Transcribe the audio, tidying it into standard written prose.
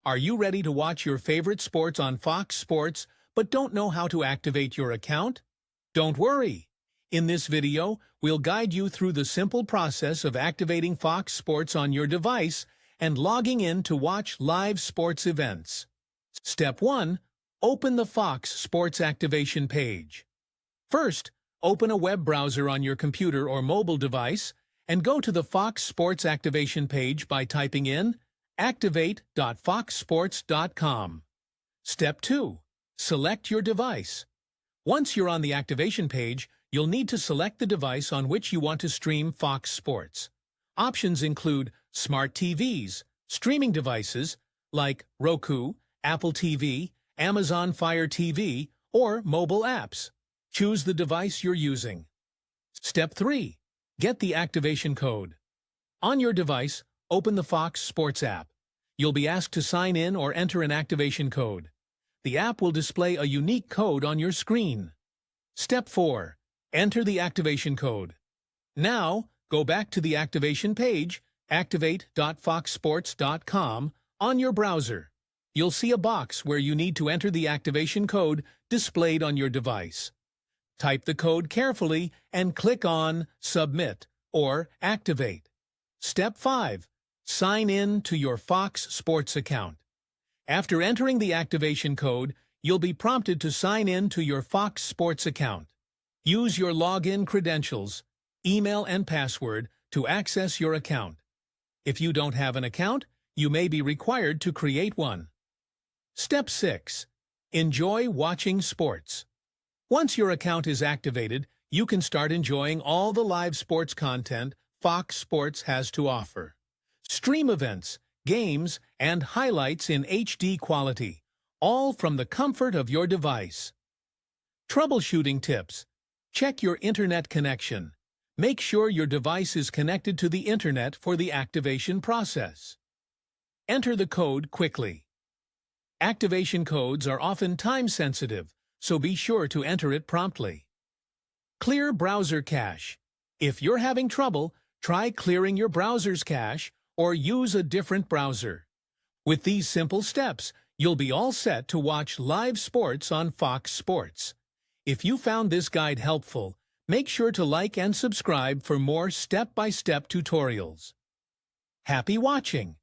Are you ready to watch your favorite sports on Fox Sports but don't know how to activate your account? Don't worry. In this video, we'll guide you through the simple process of activating Fox Sports on your device and logging in to watch live sports events. Step 1. Open the Fox Sports activation page. First, open a web browser on your computer or mobile device and go to the Fox Sports activation page by typing in activate.foxsports.com. Step 2. Select your device. Once you're on the activation page, you'll need to select the device on which you want to stream Fox Sports. Options include smart TVs, streaming devices like Roku, Apple TV, Amazon Fire TV, or mobile apps. Choose the device you're using. Step 3. Get the activation code. On your device, open the Fox Sports app. You'll be asked to sign in or enter an activation code. The app will display a unique code on your screen. Step 4. Enter the activation code. Now, go back to the activation page, activate.foxsports.com, on your browser. You'll see a box where you need to enter the activation code displayed on your device. Type the code carefully and click on Submit or Activate. Step 5. Sign in to your Fox Sports account. After entering the activation code, you'll be prompted to sign in to your Fox Sports account. Use your login credentials, email and password to access your account. If you don't have an account, you may be required to create one. Step 6. Enjoy watching sports. Once your account is activated, you can start enjoying all the live sports content Fox Sports has to offer. Stream events, games, and highlights in HD quality, all from the comfort of your device. Troubleshooting tips. Check your internet connection. Make sure your device is connected to the internet for the activation process. Enter the code quickly. Activation codes are often time-sensitive, so be sure to enter it promptly. Clear browser cache. If you're having trouble, try clearing your browser's cache or use a different browser. With these simple steps, you'll be all set to watch live sports on Fox Sports. If you found this guide helpful, make sure to like and subscribe for more step-by-step tutorials. Happy watching!